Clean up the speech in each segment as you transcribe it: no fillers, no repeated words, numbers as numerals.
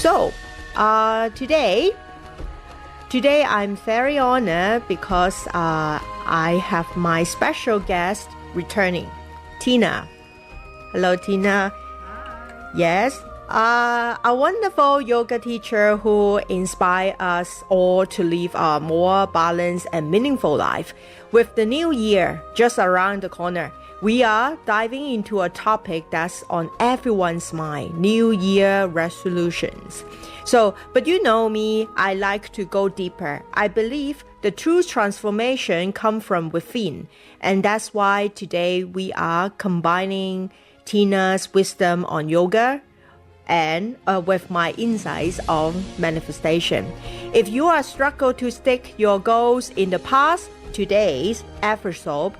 So, today I'm very honored because I have my special guest returning, Tina. Hello, Tina. Yes, a wonderful yoga teacher who inspires us all to live a more balanced and meaningful life. With the new year just around the corner, we are diving into a topic that's on everyone's mind, New Year resolutions. So, but you know me, I like to go deeper. I believe the true transformation comes from within. And that's why today we are combining Tina's wisdom on yoga and with my insights on manifestation. If you are struggle to stick your goals in the past, today's episode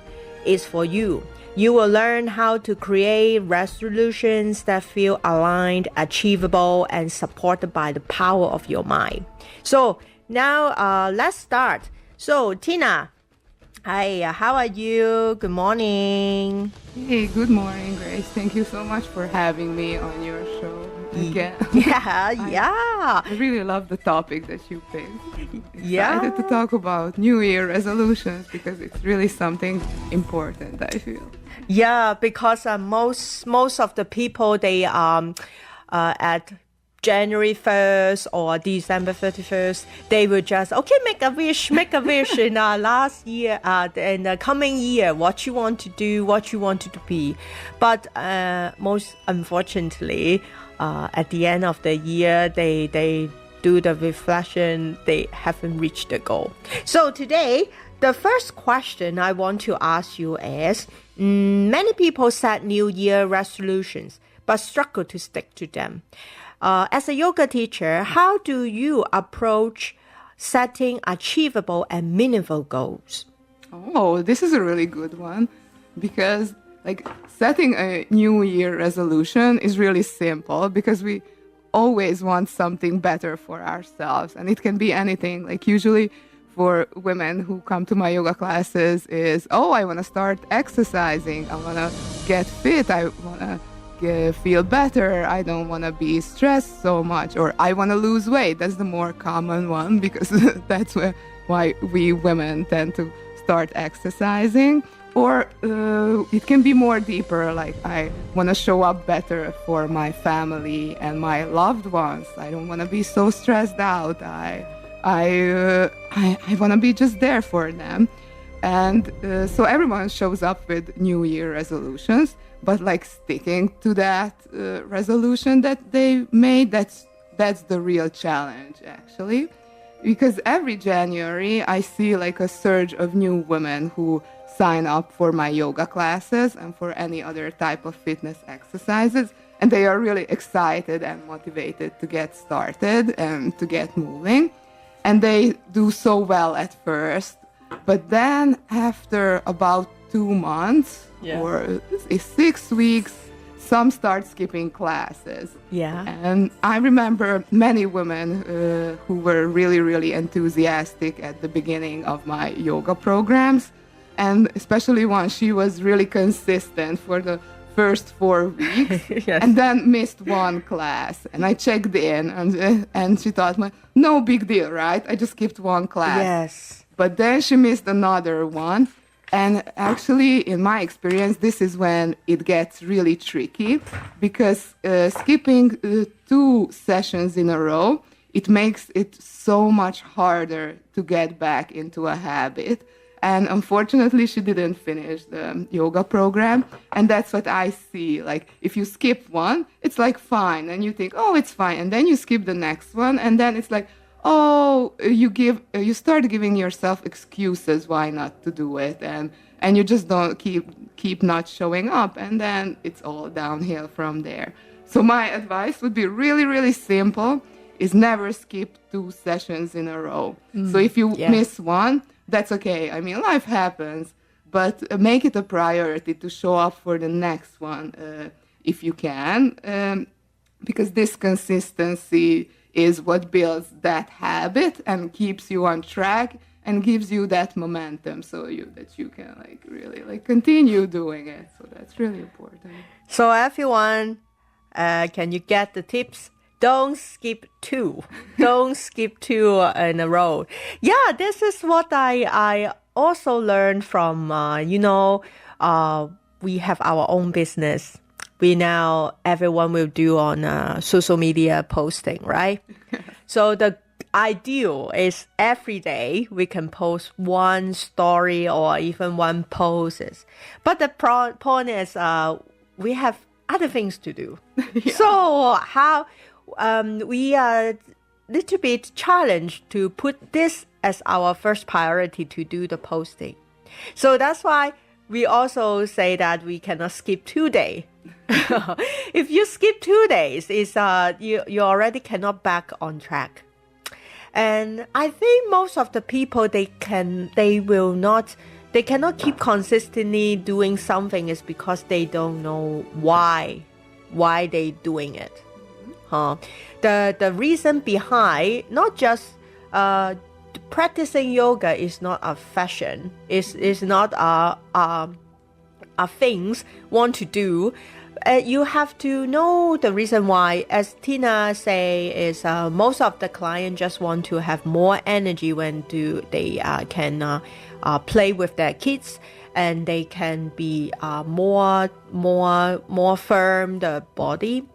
is for you. You will learn how to create resolutions that feel aligned, achievable, and supported by the power of your mind. So now let's start. So Tina, hi, how are you? Good morning. Hey, good morning, Grace. Thank you so much for having me on your show again. Yeah. I really love the topic that you picked. Yeah. Excited to talk about New Year resolutions because it's really something important, I feel. Yeah, because most of the people, they at January 1st or December 31st, they will just, okay, make a wish in last year, in the coming year, what you want to do, what you want to be. But most unfortunately, at the end of the year, they do the reflection, they haven't reached the goal. So today, the first question I want to ask you is, many people set New Year resolutions, but struggle to stick to them. As a yoga teacher, how do you approach setting achievable and meaningful goals? Oh, this is a really good one because setting a New Year resolution is really simple because we always want something better for ourselves, and it can be anything. Like usually for women who come to my yoga classes is, I want to start exercising, I want to get fit, I want to feel better, I don't want to be stressed so much, or I want to lose weight. That's the more common one because that's why we women tend to start exercising. Or it can be more deeper, like I want to show up better for my family and my loved ones. I don't want to be so stressed out. I want to be just there for them. And so everyone shows up with New Year resolutions, but sticking to that resolution that they made, that's the real challenge, actually. Because every January, I see a surge of new women who sign up for my yoga classes and for any other type of fitness exercises. And they are really excited and motivated to get started and to get moving. And they do so well at first. But then after about 2 months or 6 weeks, some start skipping classes. Yeah. And I remember many women who were really, really enthusiastic at the beginning of my yoga programs. And especially one, she was really consistent for the first 4 weeks. Yes. And then missed one class. And I checked in and she thought, no big deal, right? I just skipped one class. Yes. But then she missed another one. And actually, in my experience, this is when it gets really tricky because skipping 2 sessions in a row, it makes it so much harder to get back into a habit. And unfortunately, she didn't finish the yoga program. And that's what I see. If you skip one, it's fine. And you think, it's fine. And then you skip the next one. And then it's you start giving yourself excuses why not to do it. And you just don't keep not showing up. And then it's all downhill from there. So my advice would be really, really simple, is never skip 2 sessions in a row. So if you miss one, that's okay. I mean, life happens, but make it a priority to show up for the next one if you can, because this consistency is what builds that habit and keeps you on track and gives you that momentum that you can really continue doing it. So that's really important. So everyone, can you get the tips? don't skip two. Don't skip two in a row. Yeah, this is what I also learned from, we have our own business. Everyone will do on social media posting, right? So the ideal is every day we can post one story or even one post. But the point is we have other things to do. Yeah. So how we are little bit challenged to put this as our first priority to do the posting. So that's why we also say that we cannot skip 2 days. If you skip 2 days, you already cannot back on track. And I think most of the people they cannot keep consistently doing something is because they don't know why they doing it. The reason behind not just practicing yoga is not a fashion. Is not a things want to do. You have to know the reason why. As Tina say, is most of the clients just want to have more energy when they can play with their kids, and they can be more firm the body.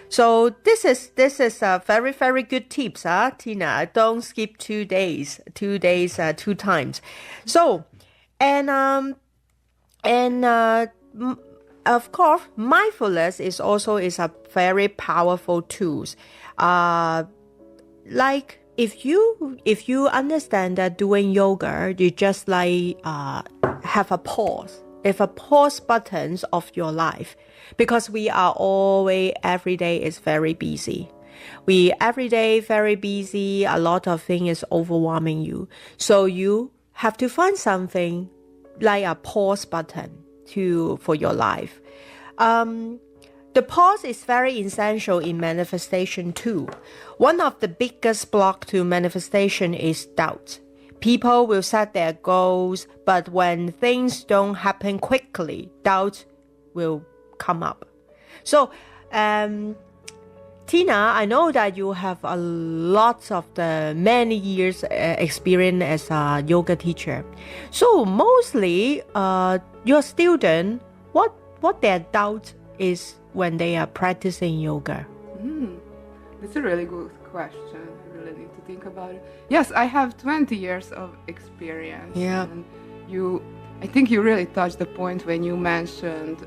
So this is a very, very good tips, Tina. Don't skip 2 days. 2 days, 2 times. So of course, mindfulness is a very powerful tools. Like if you understand that doing yoga, you just like have a pause. If a pause buttons of your life, because we are always every day is very busy. We every day very busy. A lot of things is overwhelming you. So you have to find something like a pause button for your life. The pause is very essential in manifestation too. One of the biggest block to manifestation is doubt. People will set their goals, but when things don't happen quickly, doubt will come up. So, Tina, I know that you have a lot of the many years experience as a yoga teacher. So mostly, your student, what their doubt is when they are practicing yoga? That's a really good question. I really need to think about it. Yes, I have 20 years of experience. Yeah. And I think you really touched the point when you mentioned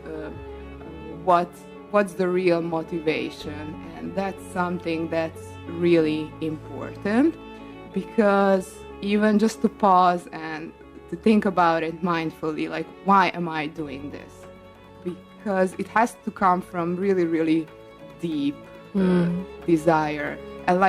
what's the real motivation, and that's something that's really important, because even just to pause and to think about it mindfully, like, why am I doing this? Because it has to come from really, really deep desire. And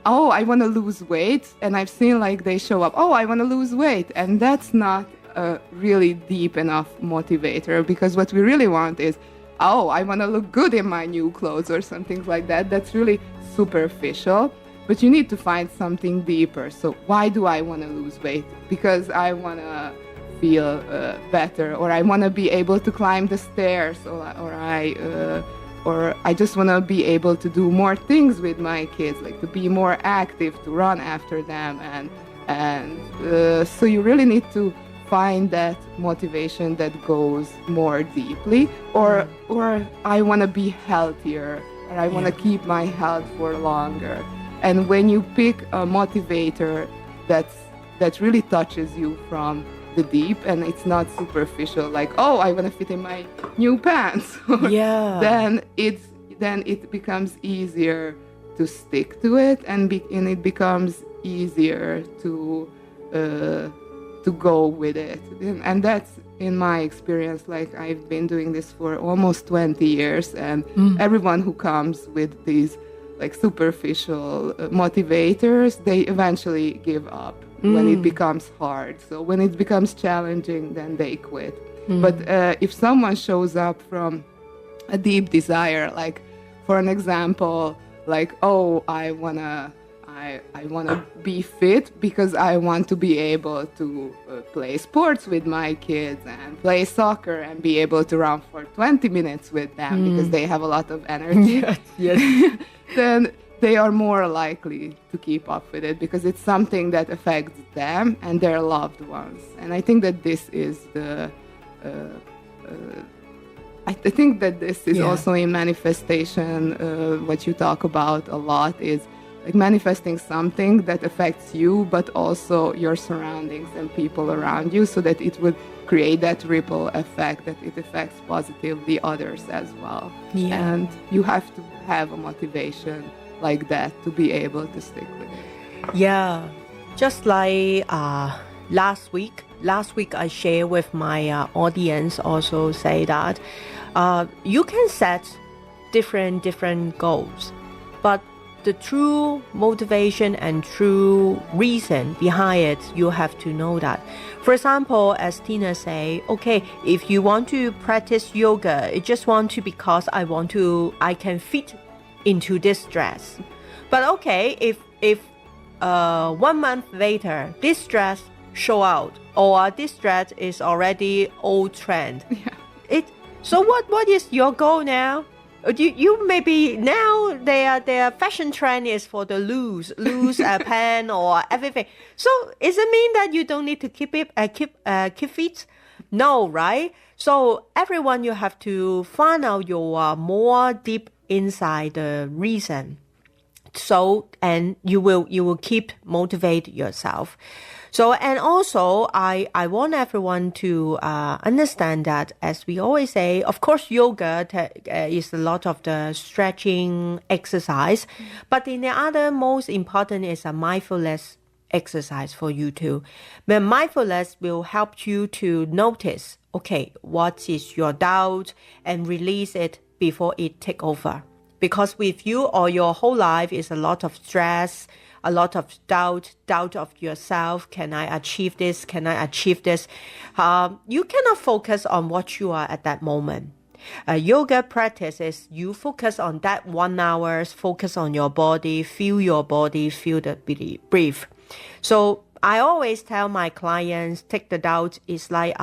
I want to lose weight, and I've seen like they show up, I want to lose weight, and that's not a really deep enough motivator, because what we really want is, I want to look good in my new clothes or something like that. That's really superficial, but you need to find something deeper. So why do I want to lose weight? Because I want to feel better, or I want to be able to climb the stairs, or I just want to be able to do more things with my kids, like to be more active, to run after them, and so you really need to find that motivation that goes more deeply, or I want to be healthier, or I want to keep my health for longer. And when you pick a motivator that really touches you from the deep, and it's not superficial, like, I want to fit in my new pants, then it becomes easier to stick to it, and it becomes easier to go with it. And that's, in my experience, like, I've been doing this for almost 20 years, and everyone who comes with these like superficial motivators, they eventually give up when it becomes hard. So when it becomes challenging, then they quit. But if someone shows up from a deep desire, like, for an example, like, I I want to be fit because I want to be able to play sports with my kids and play soccer and be able to run for 20 minutes with them because they have a lot of energy. Yes. Then they are more likely to keep up with it because it's something that affects them and their loved ones. And I think that this is the... I think that this is also in manifestation, what you talk about a lot is like manifesting something that affects you, but also your surroundings and people around you, so that it would create that ripple effect, that it affects positively others as well. Yeah. And you have to have a motivation like that to be able to stick with it. Yeah, just like last week I shared with my audience, also say that you can set different goals, but the true motivation and true reason behind it, you have to know that. For example, as Tina say, okay, if you want to practice yoga, it just want to because I can fit into this dress. But okay, if 1 month later this dress show out, or this dress is already old trend, so what is your goal now? You maybe now their fashion trend is for the loose pant or everything. So does it mean that you don't need to keep fit? No, right? So everyone, you have to find out your more deep inside the reason. So and you will keep motivate yourself. So, and also, I want everyone to understand that, as we always say, of course, yoga is a lot of the stretching exercise, but the other most important is a mindfulness exercise for you too. The mindfulness will help you to notice, okay, what is your doubt and release it before it take over. Because with you or your whole life is a lot of stress, a lot of doubt of yourself. Can I achieve this? Can I achieve this? You cannot focus on what you are at that moment. Yoga practice is you focus on that 1 hour, focus on your body, feel the breathe. So I always tell my clients, take the doubt is like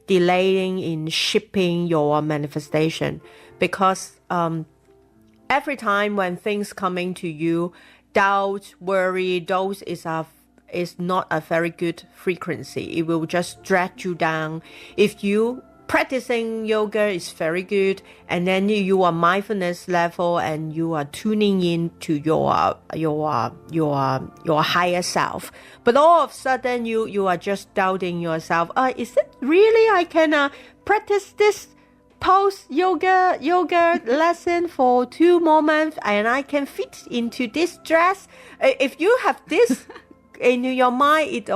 delaying in shipping your manifestation, because every time when things coming to you, doubt, worry, those is not a very good frequency. It will just drag you down. If you practicing yoga is very good, and then you are mindfulness level and you are tuning in to your higher self, but all of a sudden you are just doubting yourself. Is it really I can practice this post yoga lesson for 2 more months and I can fit into this dress? If you have this in your mind,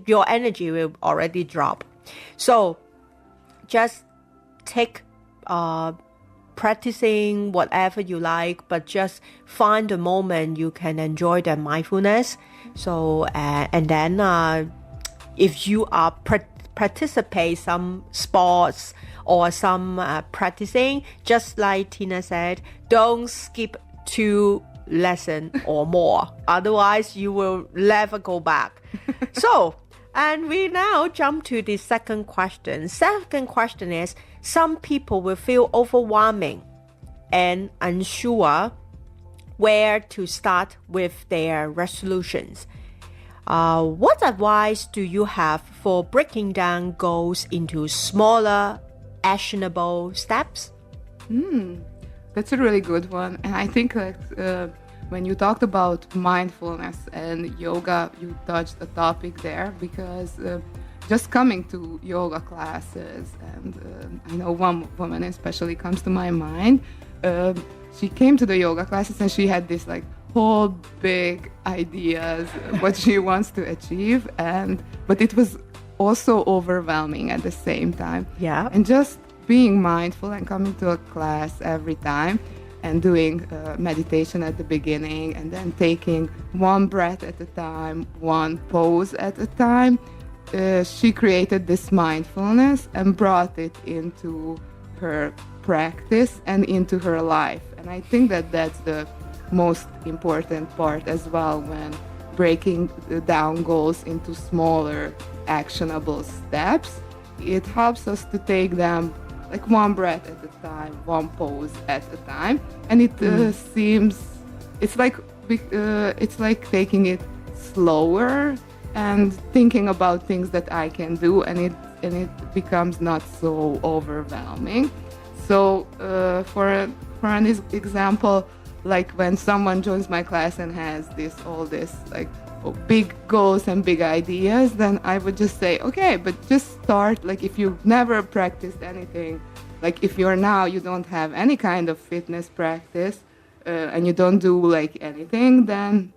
your energy will already drop. So just take practicing whatever you like, but just find the moment you can enjoy the mindfulness. So and then if you are participate some sports or some practicing, just like Tina said, don't skip 2 lessons or more. Otherwise, you will never go back. So, and we now jump to the second question. Second question is, some people will feel overwhelming and unsure where to start with their resolutions. What advice do you have for breaking down goals into smaller, actionable steps? That's a really good one. And I think that when you talked about mindfulness and yoga, you touched a topic there, because just coming to yoga classes, and I know one woman especially comes to my mind. She came to the yoga classes and she had this whole big ideas what she wants to achieve, but it was also overwhelming at the same time. Yeah. And just being mindful and coming to a class every time and doing meditation at the beginning, and then taking one breath at a time, one pose at a time, she created this mindfulness and brought it into her practice and into her life. And I think that that's the most important part as well when breaking down goals into smaller actionable steps. It helps us to take them like one breath at a time, one pose at a time, and it seems it's like taking it slower and thinking about things that I can do, and it becomes not so overwhelming. So for an example, like when someone joins my class and has all this like big goals and big ideas, then I would just say, okay, but just start. Like if you've never practiced anything, like if you don't have any kind of fitness practice and you don't do like anything, then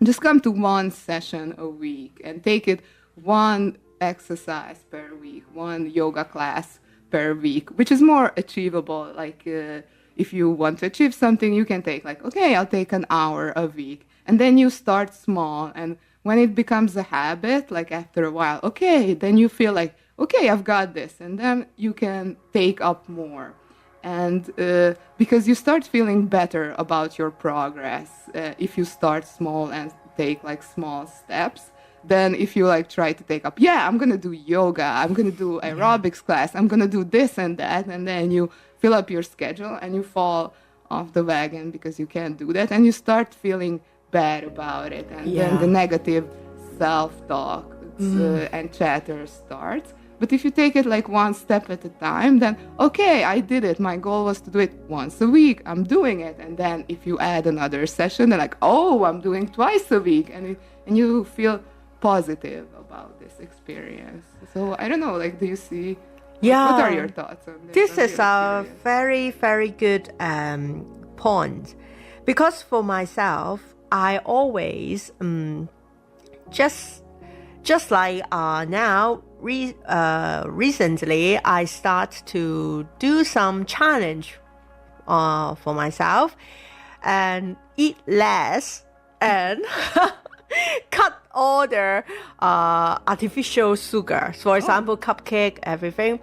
just come to one session a week and take it one exercise per week, one yoga class per week, which is more achievable. Like if you want to achieve something, you can take like, okay, I'll take an hour a week. And then you start small. And when it becomes a habit, like after a while, okay, then you feel like, okay, I've got this. And then you can take up more. And because you start feeling better about your progress if you start small and take like small steps. Then if you like try to take up, I'm going to do yoga, I'm going to do aerobics class, I'm going to do this and that. And then you fill up your schedule and you fall off the wagon because you can't do that. And you start feeling bad about it. And then the negative self-talk and chatter starts. But if you take it like one step at a time, then, okay, I did it. My goal was to do it once a week. I'm doing it. And then if you add another session, then like, oh, I'm doing twice a week. And you feel positive about this experience. So I don't know, like, do you see? Yeah. What are your thoughts on this? This is a very, very good point. Because for myself, I always just like now, recently, I start to do some challenge for myself and eat less and cut all the artificial sugar. For example, cupcake, everything.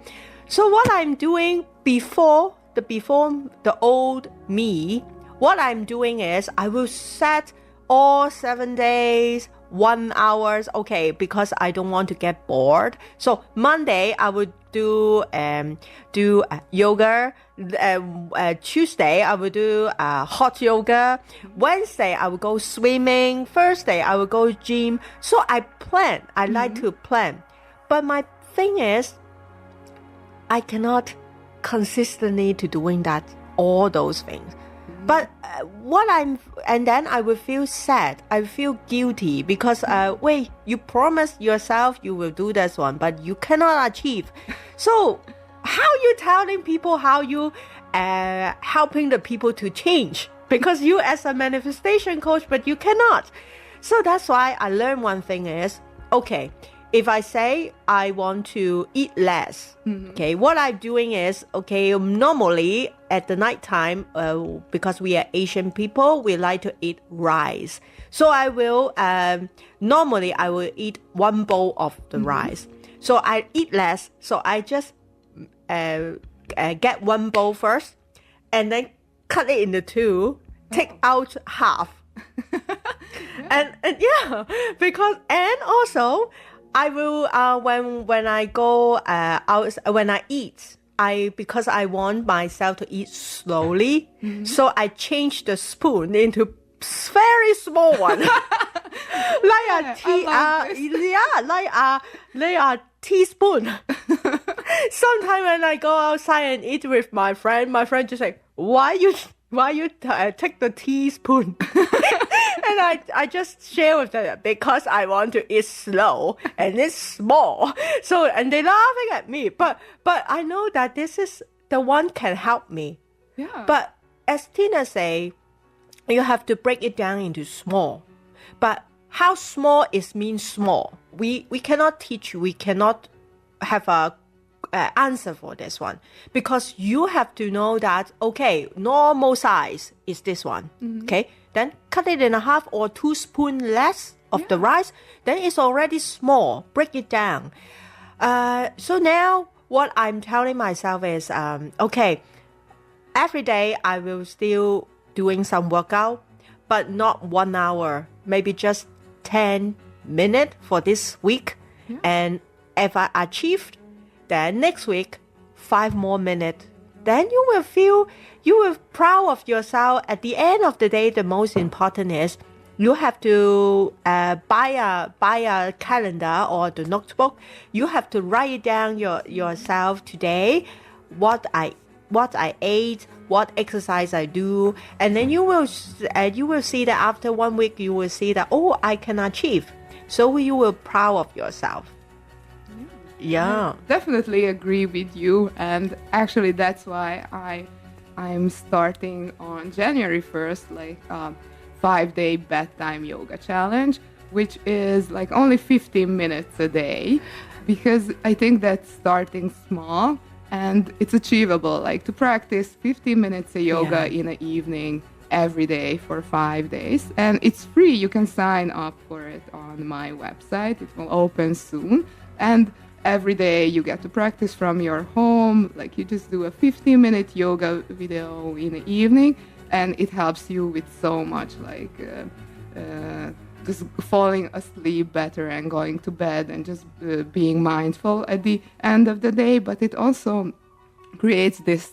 So what I'm doing before the old me, what I'm doing is I will set all 7 days, 1 hour, okay, because I don't want to get bored. So Monday I would do yoga. Tuesday I would do hot yoga. Wednesday I would go swimming. Thursday I would go gym. So I plan. I like to plan. But my thing is, I cannot consistently to doing that, all those things. But and then I will feel sad. I feel guilty because, wait, you promised yourself you will do this one, but you cannot achieve. So how you telling people, how you helping the people to change? Because you as a manifestation coach, but you cannot. So that's why I learned one thing is, okay, if I say I want to eat less, okay, what I'm doing is, okay, normally at the nighttime, because we are Asian people, we like to eat rice. So I will, normally I will eat 1 bowl of the rice. So I eat less. So I just get 1 bowl first and then cut it into 2, take out half. and because, and also, I will when I go out, when I eat, because I want myself to eat slowly, so I change the spoon into very small one, like a teaspoon. Sometimes when I go outside and eat with my friend just say, why you take the teaspoon? And I just share with them because I want to eat slow and it's small. So, and they're laughing at me. But I know that this is the one can help me. Yeah. But as Tina say, you have to break it down into small. But how small is means small? We cannot teach you. We cannot have a answer for this one, because you have to know that, okay, normal size is this one. Okay, then cut it in half or 2 spoons less of the rice, then it's already small. Break it down. So now what I'm telling myself is, okay, every day I will still doing some workout, but not 1 hour, maybe just 10 minutes for this week. Yeah. And if I achieved, then next week, 5 more minutes. Then you will proud of yourself. At the end of the day, the most important is you have to buy a calendar or the notebook. You have to write down yourself today, what I ate, what exercise I do, and then you will see that after 1 week you will see that, oh, I can achieve. So you will proud of yourself. Yeah. I definitely agree with you, and actually that's why I'm starting on January 1st, like 5-day bedtime yoga challenge, which is like only 15 minutes a day, because I think that's starting small and it's achievable, like to practice 15 minutes of yoga in the evening every day for 5 days. And it's free. You can sign up for it on my website. It will open soon. And every day you get to practice from your home. Like you just do a 15-minute yoga video in the evening, and it helps you with so much, like just falling asleep better and going to bed and just being mindful at the end of the day. But it also creates this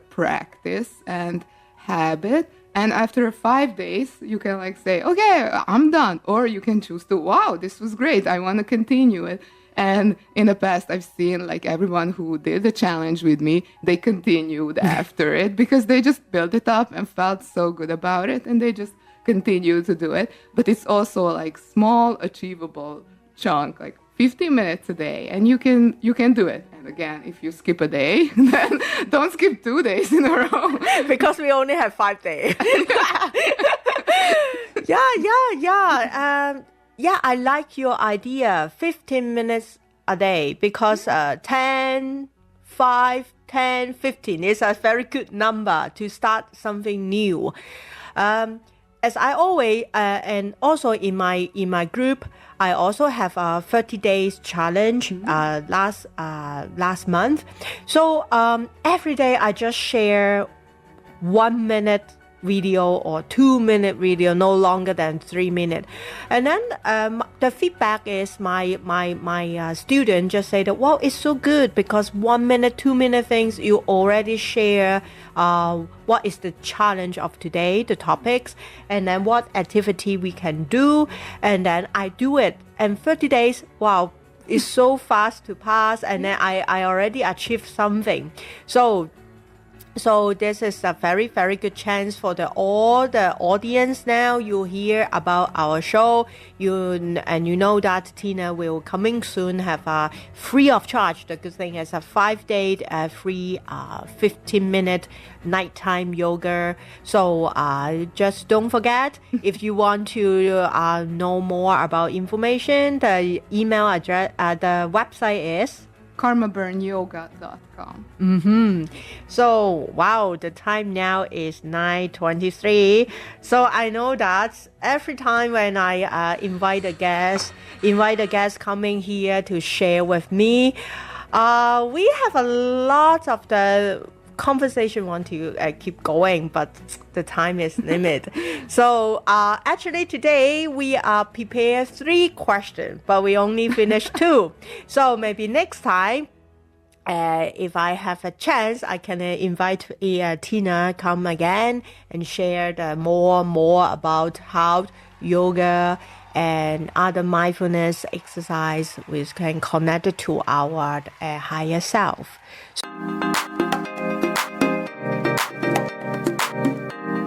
practice and habit. And after 5 days, you can like say, okay, I'm done. Or you can choose to, wow, this was great, I want to continue it. And in the past, I've seen like everyone who did the challenge with me, they continued after it because they just built it up and felt so good about it. And they just continue to do it. But it's also like small, achievable chunk, like 15 minutes a day. And you can do it. And again, if you skip a day, then don't skip 2 days in a row. Because we only have 5 days. Yeah, I like your idea, 15 minutes a day, because 10, 5, 10, 15 is a very good number to start something new. As I always, and also in my group, I also have a 30 days challenge last month. So every day I just share 1 minute video or 2 minute video, no longer than 3 minutes. And then the feedback is my student just say that, wow, it's so good because 1 minute, 2 minute things you already share. What is the challenge of today, the topics, and then what activity we can do, and then I do it. And 30 days, wow, it's so fast to pass, and then I already achieved something. So this is a very, very good chance for all the audience now. You hear about our show, you know that Tina will coming soon have a free of charge. The good thing is a 5-day free 15-minute nighttime yoga. So just don't forget, if you want to know more about information, the email address, the website is karmaburnyoga.com. So, wow, the time now is 9:23. So I know that every time when I invite a guest coming here to share with me, we have a lot of the conversation want to keep going, but the time is limited. So actually today we are prepared 3 questions, but we only finished 2. So maybe next time, if I have a chance, I can invite Tina come again and share the more about how yoga and other mindfulness exercise we can connect to our higher self.